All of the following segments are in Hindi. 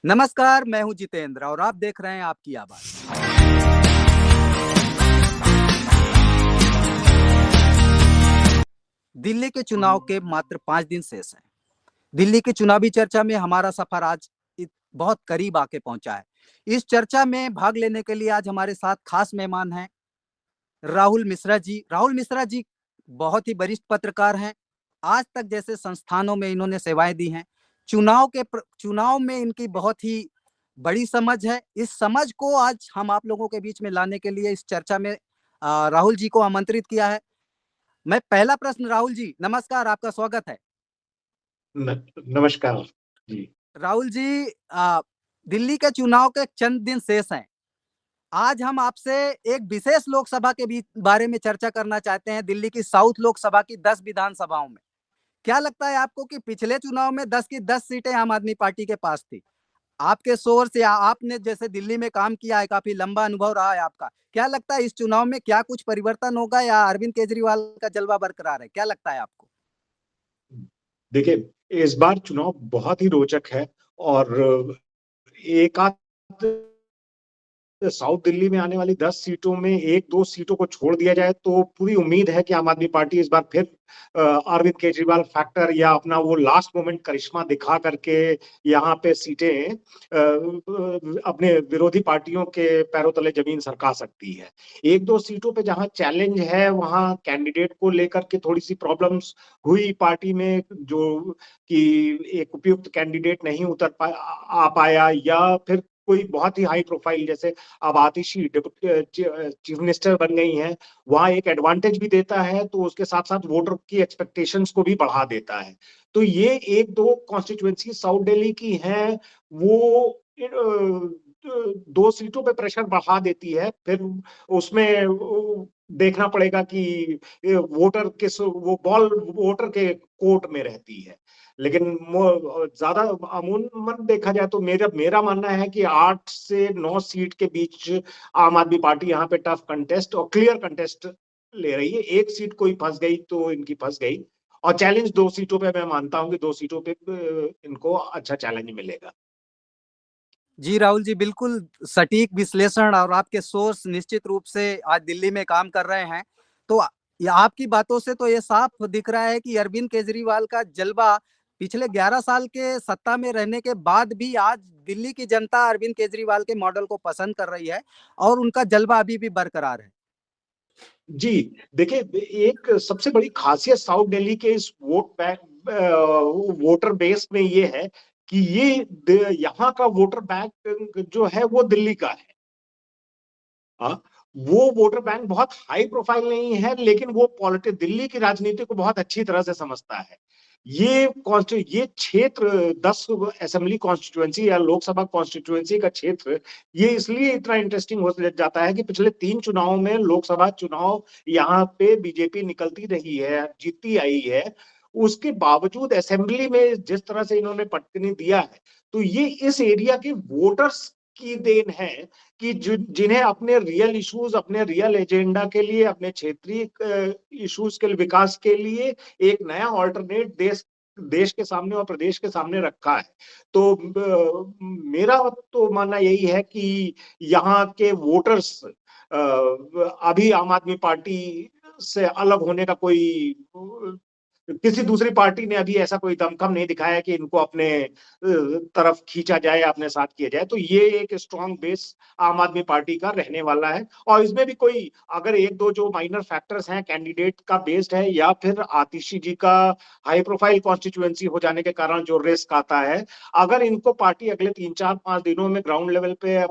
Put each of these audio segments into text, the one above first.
नमस्कार, मैं हूं जितेंद्र और आप देख रहे हैं आपकी आवाज। दिल्ली के चुनाव के मात्र 5 दिन शेष हैं। दिल्ली की चुनावी चर्चा में हमारा सफर आज बहुत करीब आके पहुंचा है। इस चर्चा में भाग लेने के लिए आज हमारे साथ खास मेहमान हैं राहुल मिश्रा जी। राहुल मिश्रा जी बहुत ही वरिष्ठ पत्रकार हैं। आज तक जैसे संस्थानों में इन्होंने सेवाएं दी हैं। चुनाव में इनकी बहुत ही बड़ी समझ है। इस समझ को आज हम आप लोगों के बीच में लाने के लिए इस चर्चा में राहुल जी को आमंत्रित किया है। मैं पहला प्रश्न, राहुल जी नमस्कार, आपका स्वागत है। नमस्कार जी। राहुल जी, दिल्ली के चुनाव के चंद दिन शेष हैं। आज हम आपसे एक विशेष लोकसभा के बीच बारे में चर्चा करना चाहते हैं। दिल्ली की साउथ लोकसभा की 10 विधानसभाओं में क्या लगता है आपको कि पिछले चुनाव में 10 की 10 सीटें आम आदमी पार्टी के पास थी। आपके सोर्स या आपने जैसे दिल्ली में काम किया है, काफी लंबा अनुभव रहा है आपका, क्या लगता है इस चुनाव में क्या कुछ परिवर्तन होगा या अरविंद केजरीवाल का जलवा बरकरार है? क्या लगता है आपको? देखिए, इस बार चुनाव बहुत ही रोचक है और एक आध साउथ दिल्ली में आने वाली 10 सीटों में एक दो सीटों को छोड़ दिया जाए तो पूरी उम्मीद है कि आम आदमी पार्टी इस बार फिर अरविंद केजरीवाल फैक्टर या अपना वो लास्ट मोमेंट करिश्मा दिखा करके यहाँ पे सीटें अपने विरोधी पार्टियों के पैरों तले जमीन सरका सकती है। एक दो सीटों पे जहाँ चैलेंज है वहाँ कैंडिडेट को लेकर के थोड़ी सी प्रॉब्लम्स हुई पार्टी में, जो कि एक उपयुक्त कैंडिडेट नहीं आ पाया या फिर कोई बहुत ही हाई प्रोफाइल जैसे अब आतिशी चीफ मिनिस्टर बन गई हैं, वहां एक एडवांटेज भी देता है तो उसके साथ साथ वोटर की एक्सपेक्टेशंस को भी बढ़ा देता है। तो ये एक दो कॉन्स्टिट्यूएंसी साउथ दिल्ली की हैं, वो दो सीटों पे प्रेशर बढ़ा देती है। फिर उसमें देखना पड़ेगा कि वोटर किस वो बॉल वोटर के कोर्ट में रहती है। लेकिन ज्यादा अमूमन देखा जाए तो मेरा मेरा मानना है कि 8 से 9 सीट के बीच आम आदमी पार्टी यहाँ पे टफ कंटेस्ट और क्लियर कंटेस्ट ले रही है। एक सीट कोई फंस गई तो इनकी फंस गई, और चैलेंज दो सीटों पे मैं मानता हूं कि दो सीटों पे इनको अच्छा चैलेंज मिलेगा। जी राहुल जी, बिल्कुल सटीक विश्लेषण और आपके सोर्स निश्चित रूप से आज दिल्ली में काम कर रहे हैं। तो ये आपकी बातों से तो ये साफ दिख रहा है कि अरविंद केजरीवाल का जलवा पिछले 11 साल के सत्ता में रहने के बाद भी आज दिल्ली की जनता अरविंद केजरीवाल के मॉडल को पसंद कर रही है और उनका जलवा अभी भी बरकरार है। जी, देखिए, एक सबसे बड़ी खासियत साउथ दिल्ली के इस वोटर बेस में ये है कि यहाँ का वोटर बैंक जो है वो दिल्ली का है। हाँ, वो वोटर बैंक बहुत हाई प्रोफाइल नहीं है, लेकिन वो पॉलिटिक्स दिल्ली की राजनीति को बहुत अच्छी तरह से समझता है। ये क्षेत्र 10 असेंबली कॉन्स्टिट्यूएंसी या लोकसभा कॉन्स्टिट्यूएंसी का क्षेत्र ये इसलिए इतना इंटरेस्टिंग हो जाता है कि पिछले 3 चुनाव में लोकसभा चुनाव यहाँ पे बीजेपी निकलती रही है, जीतती आई है। उसके बावजूद असेंबली में जिस तरह से इन्होंने पटकनी दिया है, तो ये इस एरिया के वोटर्स की देन है कि जिन्हें अपने रियल इश्यूज, अपने रियल एजेंडा के लिए, अपने क्षेत्रीय इश्यूज के विकास के लिए एक नया ऑल्टरनेट देश के सामने और प्रदेश के सामने रखा है। तो मेरा तो मानना यही है कि यहाँ के वोटर्स अभी आम आदमी पार्टी से अलग होने का कोई किसी दूसरी पार्टी ने अभी ऐसा कोई दमखम नहीं दिखाया कि इनको अपने तरफ खींचा जाए, अपने साथ किया जाए। तो ये एक स्ट्रॉन्ग बेस आम आदमी पार्टी का रहने वाला है। और इसमें भी कोई अगर एक दो जो माइनर फैक्टर्स हैं, कैंडिडेट का बेस्ड है या फिर आतिशी जी का हाई प्रोफाइल कॉन्स्टिट्यूएंसी हो जाने के कारण जो रिस्क आता है, अगर इनको पार्टी अगले 3-4-5 दिनों में ग्राउंड लेवल पे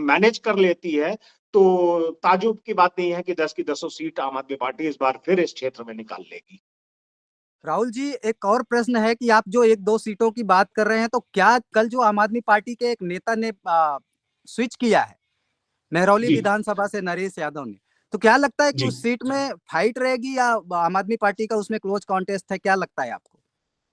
मैनेज कर लेती है तो ताजुब की बात नहीं है कि 10 की 10 सीट आम आदमी पार्टी इस बार फिर इस क्षेत्र में निकाल लेगी। राहुल जी, एक और प्रश्न है कि आप जो एक दो सीटों की बात कर रहे हैं, तो क्या कल जो आम आदमी पार्टी के एक नेता ने स्विच किया है महरौली जी, विधानसभा से, नरेश यादव ने, तो क्या लगता है कि जी। उस सीट में फाइट रहेगी या आम आदमी पार्टी का उसमें क्लोज कॉन्टेस्ट है? क्या लगता है आपको?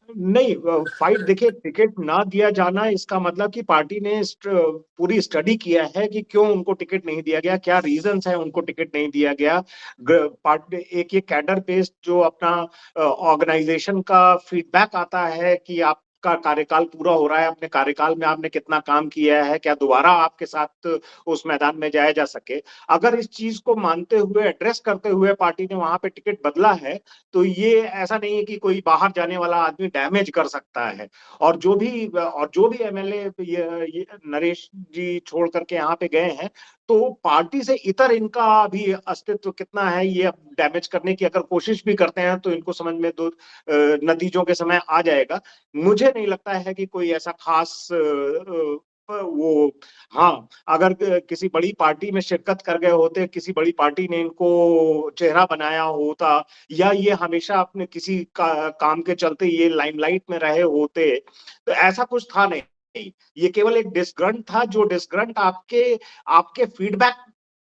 नहीं, फाइट देखिए, टिकट ना दिया जाना इसका मतलब कि पार्टी ने पूरी स्टडी किया है कि क्यों उनको टिकट नहीं दिया गया, क्या रीजंस है उनको टिकट नहीं दिया गया। पार्टी एक ये कैडर बेस्ड जो अपना ऑर्गेनाइजेशन का फीडबैक आता है कि आप का कार्यकाल पूरा हो रहा है, अपने कार्यकाल में आपने कितना काम किया है, क्या दोबारा आपके साथ उस मैदान में जाया जा सके। अगर इस चीज को मानते हुए, एड्रेस करते हुए पार्टी ने वहां पे टिकट बदला है, तो ये ऐसा नहीं है कि कोई बाहर जाने वाला आदमी डैमेज कर सकता है। और जो भी एमएलए ये नरेश जी छोड़ करके यहाँ पे गए हैं, तो पार्टी से इतर इनका भी अस्तित्व कितना है, ये अब डैमेज करने की अगर कोशिश भी करते हैं तो इनको समझ में दो नतीजों के समय आ जाएगा। मुझे नहीं लगता है कि कोई ऐसा खास वो, हाँ, अगर किसी बड़ी पार्टी में शिरकत कर गए होते, किसी बड़ी पार्टी ने इनको चेहरा बनाया होता, या ये हमेशा अपने किसी काम के चलते ये लाइमलाइट में रहे होते, तो ऐसा कुछ था नहीं। ये केवल एक डिसग्रंट था, जो डिसग्रंट आपके आपके फीडबैक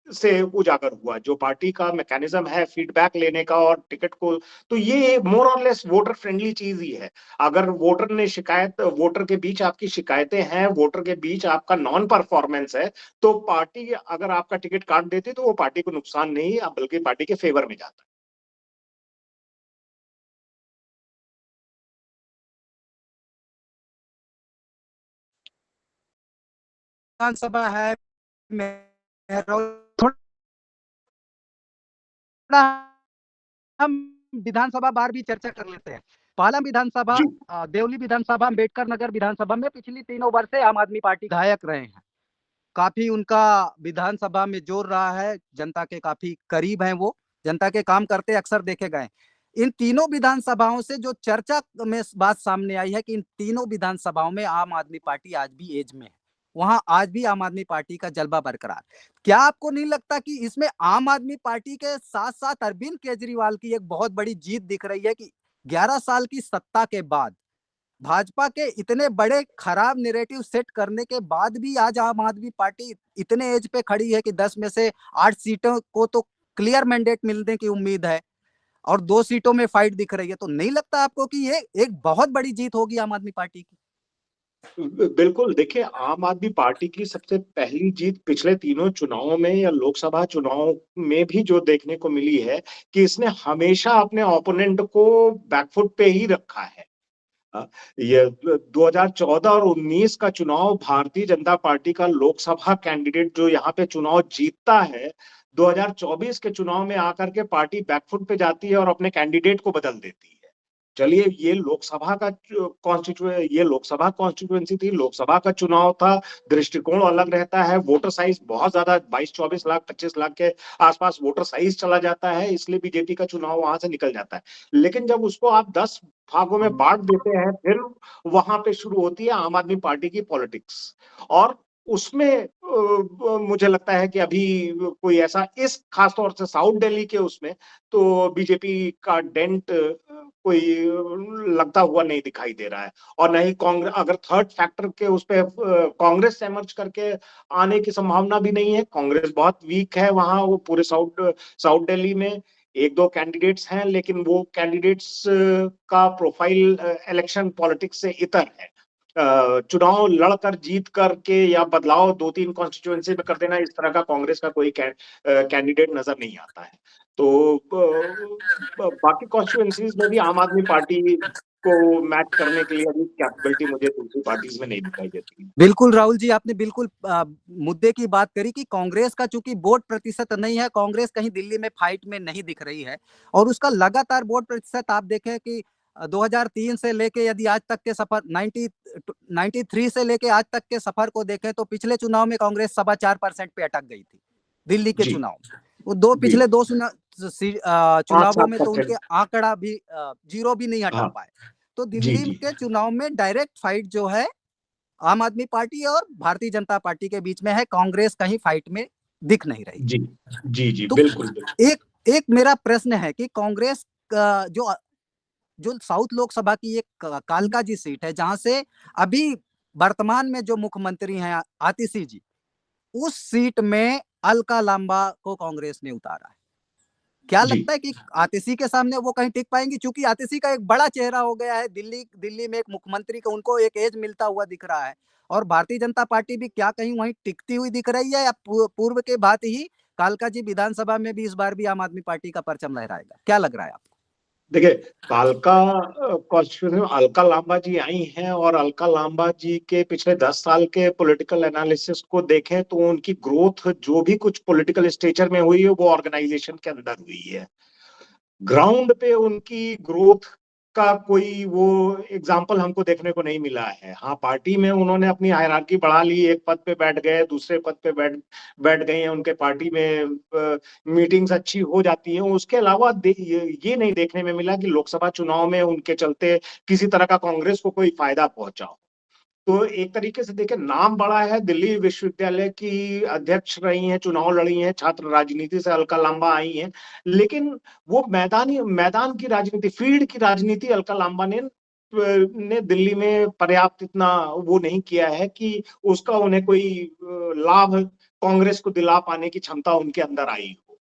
से उजागर हुआ। जो पार्टी का मैकेनिज्म है फीडबैक लेने का और टिकट को, तो ये मोर और लेस वोटर फ्रेंडली चीज ही है। अगर वोटर के बीच आपकी शिकायतें हैं, वोटर के बीच आपका नॉन परफॉर्मेंस है, तो पार्टी अगर आपका टिकट काट देती तो वो पार्टी को नुकसान नहीं, बल्कि पार्टी के फेवर में जाता। विधानसभा है, थोड़ा हम विधानसभा बार भी चर्चा कर लेते हैं। पहला विधानसभा जी देवली विधानसभा, अम्बेडकर नगर विधानसभा में पिछली 3 वर्ष से आम आदमी पार्टी विधायक रहे हैं। काफी उनका विधानसभा में जोर रहा है, जनता के काफी करीब हैं वो, जनता के काम करते अक्सर देखे गए। इन तीनों विधानसभाओं से जो चर्चा में बात सामने आई है कि इन तीनों विधानसभाओं में आम आदमी पार्टी आज भी एज में है, वहां आज भी आम आदमी पार्टी का जलवा बरकरार। क्या आपको नहीं लगता कि इसमें आम आदमी पार्टी के साथ साथ अरविंद केजरीवाल की एक बहुत बड़ी जीत दिख रही है कि 11 साल की सत्ता के बाद भाजपा के इतने बड़े खराब नैरेटिव सेट करने के बाद भी आज आम आदमी पार्टी इतने एज पे खड़ी है कि 10 में से 8 सीटों को तो क्लियर मैंडेट मिलने की उम्मीद है और 2 सीटों में फाइट दिख रही है। तो नहीं लगता आपको कि ये एक बहुत बड़ी जीत होगी आम आदमी पार्टी की? बिल्कुल, देखिए, आम आदमी पार्टी की सबसे पहली जीत पिछले तीनों चुनावों में या लोकसभा चुनाव में भी जो देखने को मिली है, कि इसने हमेशा अपने ओपोनेंट को बैकफुट पे ही रखा है। अ, ये 2014 और 19 का चुनाव, भारतीय जनता पार्टी का लोकसभा कैंडिडेट जो यहाँ पे चुनाव जीतता है, 2024 के चुनाव में आकर के पार्टी बैकफुट पे जाती है और अपने कैंडिडेट को बदल देती है। चलिए, ये लोकसभा कॉन्स्टिट्यूएंसी थी, लोकसभा का चुनाव था, दृष्टिकोण अलग रहता है, वोटर साइज बहुत ज्यादा 22-24 लाख 25 लाख के आसपास वोटर साइज चला जाता है, इसलिए बीजेपी का चुनाव वहां से निकल जाता है। लेकिन जब उसको आप 10 भागों में बांट देते हैं, फिर वहां पे शुरू होती है आम आदमी पार्टी की पॉलिटिक्स। और उसमें मुझे लगता है कि अभी कोई ऐसा, इस खासतौर से साउथ दिल्ली के उसमें, तो बीजेपी का डेंट कोई लगता हुआ नहीं दिखाई दे रहा है। और नहीं कांग्रेस, अगर थर्ड फैक्टर के उस पे कांग्रेस से एमर्ज करके आने की संभावना भी नहीं है। कांग्रेस बहुत वीक है वहां, वो पूरे साउथ साउथ दिल्ली में एक दो कैंडिडेट्स हैं, लेकिन वो कैंडिडेट्स का प्रोफाइल इलेक्शन पॉलिटिक्स से इतर है। चुनाव लड़कर जीत करके या बदलाव 2-3 कॉन्स्टिट्यूएंसी में कर देना, इस तरह का कांग्रेस का कोई कैंडिडेट नजर नहीं आता है। तो बाकी कॉन्स्टिट्यूएंसीज में भी आम आदमी पार्टी को मैच करने के लिए अभी कैपेबिलिटी मुझे दूसरी पार्टीज में नहीं दिखाई देती। बिल्कुल राहुल जी, आपने बिल्कुल मुद्दे की बात करी कि कांग्रेस का चूंकि वोट प्रतिशत नहीं है, कांग्रेस कहीं दिल्ली में फाइट में नहीं दिख रही है और उसका लगातार वोट प्रतिशत आप देखें कि 2003 से लेके यदि आज तक के सफर 93 से लेके आज तक के सफर को देखें तो पिछले चुनाव में कांग्रेस 4.25% पे अटक गई थी दिल्ली के जी चुनाव में। वो जी, पिछले दो पांच चुनावों सात में तो उनके परसेंट आंकड़ा भी जीरो भी नहीं हटा हाँ, पाए। तो जी दिल्ली जी के चुनाव में डायरेक्ट फाइट जो है आम आदमी पार्टी और भारतीय जनता पार्टी के बीच में है, कांग्रेस कहीं फाइट में दिख नहीं रही। जी जी जी, तो बिल्कुल बिल्कुल। एक एक मेरा प्रश्न है कि कांग्रेस का जो जो साउथ लोकसभा की एक कालका जी सीट है जहां से अभी वर्तमान में जो मुख्यमंत्री हैं आतिशी जी, उस सीट में अलका लांबा को कांग्रेस ने उतारा है। क्या जी लगता है कि आतिशी के सामने वो कहीं टिक पाएंगी? चूंकि आतिशी का एक बड़ा चेहरा हो गया है दिल्ली दिल्ली में, एक मुख्यमंत्री का उनको एक एज मिलता हुआ दिख रहा है और भारतीय जनता पार्टी भी क्या कहीं वहीं टिकती हुई दिख रही है या पूर्व के भांति ही कालका जी विधानसभा में भी इस बार भी आम आदमी पार्टी का परचम लहराएगा? क्या लग रहा है आपको? देखिए, कालका कॉन्स्टिट्यूशन में अलका लांबा जी आई हैं, और अलका लांबा जी के पिछले 10 साल के पॉलिटिकल एनालिसिस को देखें तो उनकी ग्रोथ जो भी कुछ पॉलिटिकल स्टेचर में हुई है वो ऑर्गेनाइजेशन के अंदर हुई है। ग्राउंड पे उनकी ग्रोथ का कोई वो एग्जाम्पल हमको देखने को नहीं मिला है। हाँ, पार्टी में उन्होंने अपनी हायरार्की बढ़ा ली, एक पद पे बैठ गए, दूसरे पद पे बैठ बैठ गए हैं, उनके पार्टी में मीटिंग्स अच्छी हो जाती हैं। उसके अलावा ये नहीं देखने में मिला कि लोकसभा चुनाव में उनके चलते किसी तरह का कांग्रेस को कोई फायदा पहुंचा हो। तो एक तरीके से देखें, नाम बड़ा है, दिल्ली विश्वविद्यालय की अध्यक्ष रही हैं, चुनाव लड़ी हैं, छात्र राजनीति से अलका लांबा आई हैं, लेकिन वो मैदान की राजनीति, फील्ड की राजनीति अलका लांबा ने दिल्ली में पर्याप्त इतना वो नहीं किया है कि उसका उन्हें कोई लाभ कांग्रेस को दिला पाने की क्षमता उनके अंदर आई हो।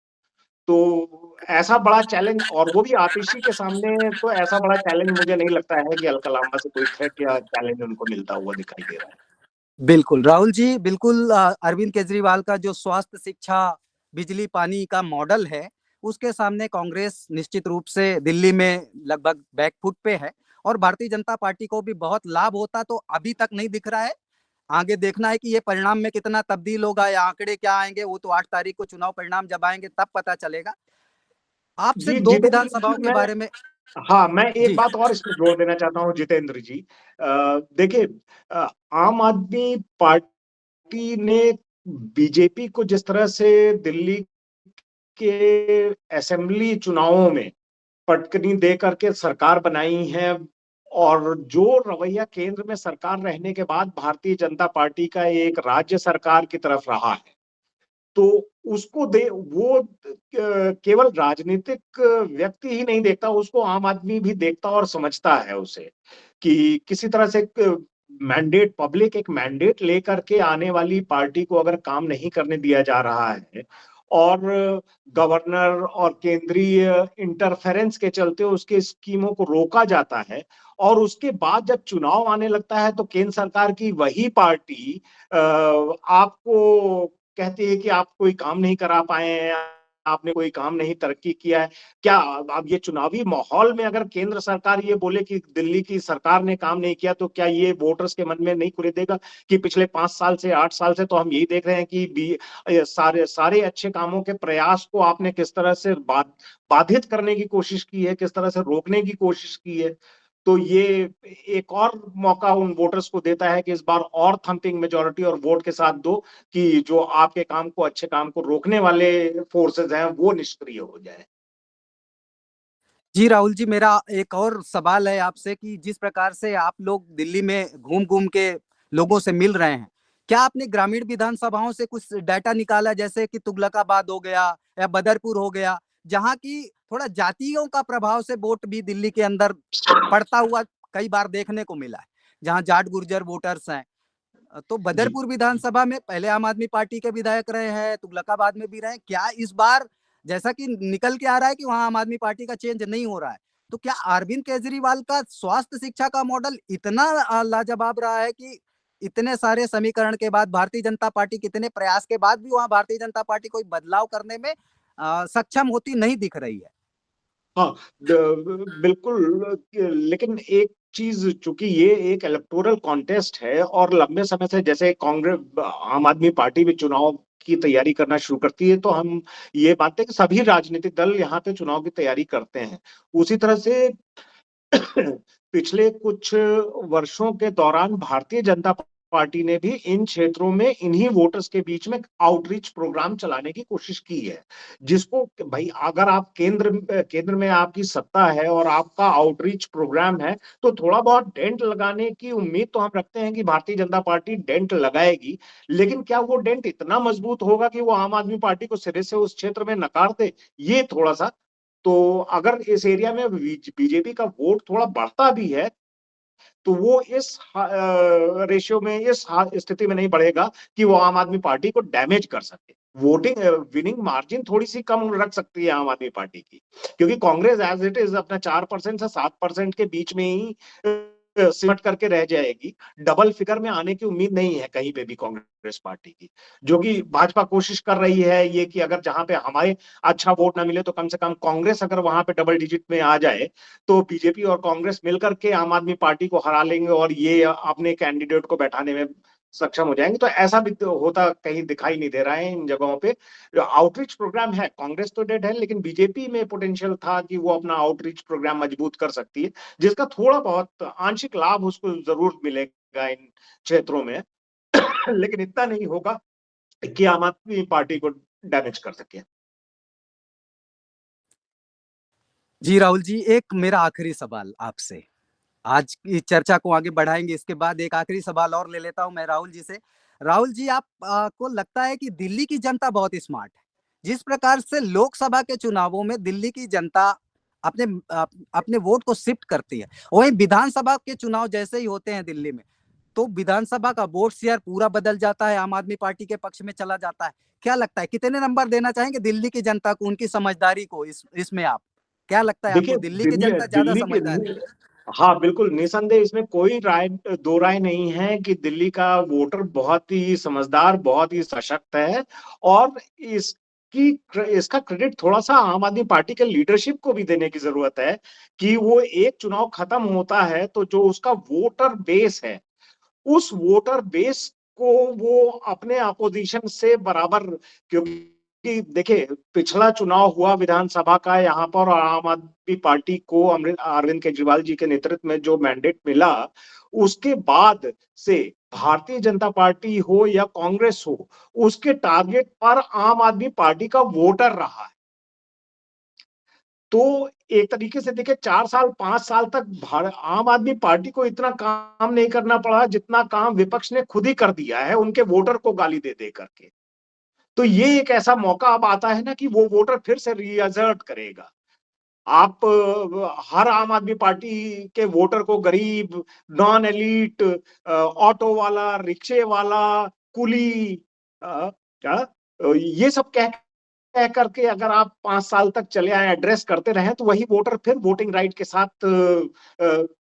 तो ऐसा बड़ा चैलेंज, और वो भी आतिशी के सामने, तो ऐसा बड़ा चैलेंज मुझे नहीं लगता है कि अलका लांबा से कोई थ्रेट या चैलेंज उनको मिलता हुआ दिखाई दे रहा है। बिल्कुल राहुल जी, बिल्कुल अरविंद केजरीवाल का जो स्वास्थ्य, शिक्षा, बिजली, पानी का मॉडल है, उसके सामने कांग्रेस निश्चित रूप से दिल्ली में लगभग बैकफुट पे है। और भारतीय जनता पार्टी को भी बहुत लाभ होता तो अभी तक नहीं दिख रहा है। आगे देखना है कि ये परिणाम में कितना तब्दील होगा या आंकड़े क्या आएंगे, वो तो 8 तारीख को चुनाव परिणाम जब आएंगे तब पता चलेगा। आपसे जी, दो जितेंद्र विधानसभाओं जी, के बारे में। हाँ, मैं एक जी। बात और इसमें जोड़ देना चाहता हूँ जितेंद्र जी। देखिए, आम आदमी पार्टी ने बीजेपी को जिस तरह से दिल्ली के असेंबली चुनावों में पटकनी दे करके सरकार बनाई है, और जो रवैया केंद्र में सरकार रहने के बाद भारतीय जनता पार्टी का एक राज्य सरकार की तरफ रहा है, तो उसको दे वो केवल राजनीतिक व्यक्ति ही नहीं देखता, उसको आम आदमी भी देखता और समझता है उसे, कि किसी तरह से मैंडेट, पब्लिक एक मैंडेट लेकर के आने वाली पार्टी को अगर काम नहीं करने दिया जा रहा है, और गवर्नर और केंद्रीय इंटरफेरेंस के चलते उसके स्कीमों को रोका जाता है, और उसके बाद जब चुनाव आने लगता है तो केंद्र सरकार की वही पार्टी आपको कहती है कि आप कोई काम नहीं करा पाए हैं, आपने कोई काम नहीं तरक्की किया है। क्या अब ये चुनावी माहौल में अगर केंद्र सरकार ये बोले कि दिल्ली की सरकार ने काम नहीं किया, तो क्या ये वोटर्स के मन में नहीं खुलेगा कि पिछले 5 साल से 8 साल से तो हम यही देख रहे हैं कि सारे सारे अच्छे कामों के प्रयास को आपने किस तरह से बाधित करने की कोशिश की है, किस तरह से रोकने की कोशिश की है। तो ये एक और मौका उन वोटर्स को देता है कि इस बार और थंपिंग मेजोरिटी और वोट के साथ दो, कि जो आपके काम को, अच्छे काम को रोकने वाले फोर्सेस हैं वो निष्क्रिय हो जाए। जी राहुल जी, मेरा एक और सवाल है आपसे कि जिस प्रकार से आप लोग दिल्ली में घूम घूम के लोगों से मिल रहे हैं, क्या आपने ग्रामीण विधानसभाओं से कुछ डाटा निकाला, जैसे कि तुगलकाबाद हो गया या बदरपुर हो गया, जहां की थोड़ा जातियों का प्रभाव से वोट भी दिल्ली के अंदर पड़ता हुआ कई बार देखने को मिला है, जहां जाट गुर्जर वोटर्स हैं। तो जी, बदरपुर विधानसभा में पहले आम आदमी पार्टी के विधायक रहे हैं, तुगलकाबाद में भी रहे, क्या इस बार जैसा कि निकल के आ रहा है कि वहां आम आदमी पार्टी का चेंज नहीं हो रहा है, तो क्या अरविंद केजरीवाल का स्वास्थ्य शिक्षा का मॉडल इतना लाजवाब रहा है कि इतने सारे समीकरण के बाद, भारतीय जनता पार्टी कितने प्रयास के बाद भी वहां भारतीय जनता पार्टी कोई बदलाव करने में सक्षम होती नहीं दिख रही है? हाँ, बिल्कुल। लेकिन एक चीज, चूंकि ये एक इलेक्टोरल कॉन्टेस्ट है, और लंबे समय से जैसे कांग्रेस, आम आदमी पार्टी भी चुनाव की तैयारी करना शुरू करती है, तो हम ये मानते हैं कि सभी राजनीतिक दल यहाँ पे चुनाव की तैयारी करते हैं। उसी तरह से पिछले कुछ वर्षों के दौरान भारतीय जनता पार्टी ने भी इन क्षेत्रों में इन्हीं वोटर्स के बीच में आउटरीच प्रोग्राम चलाने की कोशिश की है, जिसको भाई, अगर आप केंद्र में आपकी सत्ता है और आपका आउटरीच प्रोग्राम है, तो थोड़ा बहुत डेंट लगाने की उम्मीद तो हम रखते हैं कि भारतीय जनता पार्टी डेंट लगाएगी। लेकिन क्या वो डेंट इतना मजबूत होगा कि वो आम आदमी पार्टी को सिरे से उस क्षेत्र में नकार दे? ये थोड़ा सा, तो अगर इस एरिया में बीजेपी का वोट थोड़ा बढ़ता भी है, तो वो इस रेशियो में, इस स्थिति में नहीं बढ़ेगा कि वो आम आदमी पार्टी को डैमेज कर सके। वोटिंग विनिंग मार्जिन थोड़ी सी कम रख सकती है आम आदमी पार्टी की, क्योंकि कांग्रेस एज इट इज अपना 4% से 7% के बीच में ही सिमट करके रह जाएगी। डबल फिगर में आने की उम्मीद नहीं है कहीं पे भी कांग्रेस पार्टी की, जो कि भाजपा कोशिश कर रही है ये कि अगर जहां पे हमारे अच्छा वोट ना मिले तो कम से कम कांग्रेस अगर वहां पे डबल डिजिट में आ जाए तो बीजेपी और कांग्रेस मिलकर के आम आदमी पार्टी को हरा लेंगे और ये अपने कैंडिडेट को बैठाने में सक्षम हो जाएंगे। तो ऐसा भी तो होता कहीं दिखाई नहीं दे रहा है इन जगहों पे। आउटरीच प्रोग्राम है, कांग्रेस तो डेड है, लेकिन बीजेपी में पोटेंशियल था कि वो अपना आउटरीच प्रोग्राम मजबूत कर सकती है, जिसका थोड़ा बहुत आंशिक लाभ उसको जरूर मिलेगा इन क्षेत्रों में। लेकिन इतना नहीं होगा कि आम आदमी पार्टी को डैमेज कर सके। जी राहुल जी, एक मेरा आखिरी सवाल आपसे, आज की चर्चा को आगे बढ़ाएंगे, इसके बाद एक आखिरी सवाल और ले लेता हूं मैं राहुल जी से। राहुल जी, आप को लगता है कि दिल्ली की जनता बहुत स्मार्ट है? जिस प्रकार से लोकसभा के चुनावों में दिल्ली की जनता अपने अपने वोट को शिफ्ट करती है, वहीं विधानसभा के चुनाव जैसे ही होते हैं दिल्ली में, तो विधानसभा का वोट शेयर पूरा बदल जाता है, आम आदमी पार्टी के पक्ष में चला जाता है। क्या लगता है, कितने नंबर देना चाहेंगे दिल्ली की जनता को, उनकी समझदारी को? इसमें आप क्या लगता है आपको, देखिए, दिल्ली की जनता ज्यादा दिल्ली के, समझदार है? हाँ बिल्कुल निसंदेह, इसमें कोई दो राय नहीं है कि दिल्ली का वोटर बहुत ही समझदार, बहुत ही सशक्त है। और इसका क्रेडिट थोड़ा सा आम आदमी पार्टी के लीडरशिप को भी देने की जरूरत है कि वो एक चुनाव खत्म होता है तो जो उसका वोटर बेस है, उस वोटर बेस को वो अपने अपोजिशन से बराबर, क्योंकि देखिए पिछला चुनाव हुआ विधानसभा का, यहाँ पर आम आदमी पार्टी को अरविंद केजरीवाल जी के नेतृत्व में जो मैंडेट मिला, उसके बाद से भारतीय जनता पार्टी हो या कांग्रेस हो, उसके टारगेट पर आम आदमी पार्टी का वोटर रहा है। तो एक तरीके से देखिए 4 साल 5 साल तक आम आदमी पार्टी को इतना काम नहीं करना पड़ा जितना काम विपक्ष ने खुद ही कर दिया है उनके वोटर को गाली दे दे करके। तो ये एक ऐसा मौका अब आता है ना कि वो वोटर फिर से रीअसर्ट करेगा। आप हर आम आदमी पार्टी के वोटर को गरीब, नॉन एलिट, ऑटो वाला, रिक्शे वाला, कुली, क्या, ये सब कह करके अगर आप 5 साल तक चले आए, एड्रेस करते रहे, तो वही वोटर फिर वोटिंग राइट के साथ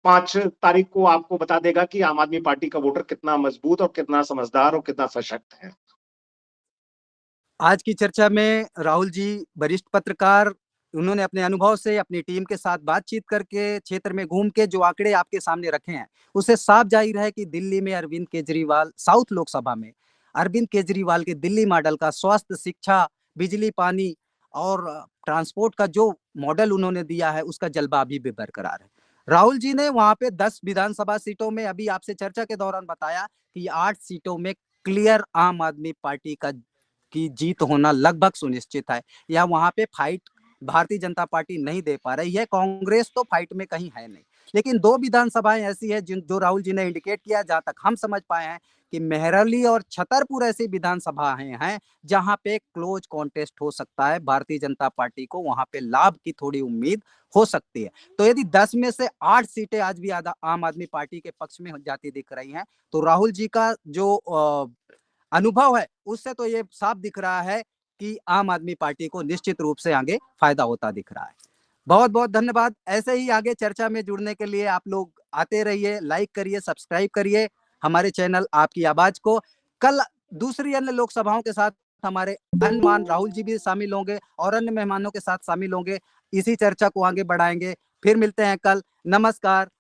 5 तारीख को आपको बता देगा कि आम आदमी पार्टी का वोटर कितना मजबूत और कितना समझदार और कितना सशक्त है। आज की चर्चा में राहुल जी वरिष्ठ पत्रकार, उन्होंने अपने अनुभव से अपनी टीम के साथ बातचीत करके, क्षेत्र में घूम के जो आंकड़े आपके सामने रखे हैं, उससे साफ जाहिर है कि दिल्ली में अरविंद केजरीवाल, साउथ लोकसभा में अरविंद केजरीवाल के दिल्ली मॉडल का स्वास्थ्य, शिक्षा, बिजली, पानी और ट्रांसपोर्ट का जो मॉडल उन्होंने दिया है, उसका जलवा अभी भी बरकरार है। राहुल जी ने वहां पे 10 विधानसभा सीटों में, अभी आपसे चर्चा के दौरान बताया कि 8 सीटों में क्लियर आम आदमी पार्टी का की जीत होना लगभग सुनिश्चित है, या वहां पे फाइट भारतीय जनता पार्टी नहीं दे पा रही है, कांग्रेस तो फाइट में कहीं है नहीं। लेकिन 2 विधानसभाएं ऐसी है जिन जो राहुल जी ने इंडिकेट किया, जहां तक हम समझ पाए हैं कि मेहरली और छतरपुर ऐसी विधानसभाएं हैं जहां पे क्लोज कॉन्टेस्ट हो सकता है, भारतीय जनता पार्टी को वहां पे लाभ की थोड़ी उम्मीद हो सकती है। तो यदि 10 में से 8 सीटें आज भी आम आदमी पार्टी के पक्ष में जाती दिख रही हैं, तो राहुल जी का जो अनुभव है, उससे तो ये साफ दिख रहा है कि आम आदमी पार्टी को निश्चित रूप से आगे फायदा होता दिख रहा है। बहुत बहुत धन्यवाद। ऐसे ही आगे चर्चा में जुड़ने के लिए आप लोग आते रहिए, लाइक करिए, सब्सक्राइब करिए हमारे चैनल आपकी आवाज को। कल दूसरी अन्य लोकसभाओं के साथ हमारे अन्य राहुल जी भी शामिल होंगे और अन्य मेहमानों के साथ शामिल होंगे, इसी चर्चा को आगे बढ़ाएंगे। फिर मिलते हैं कल। नमस्कार।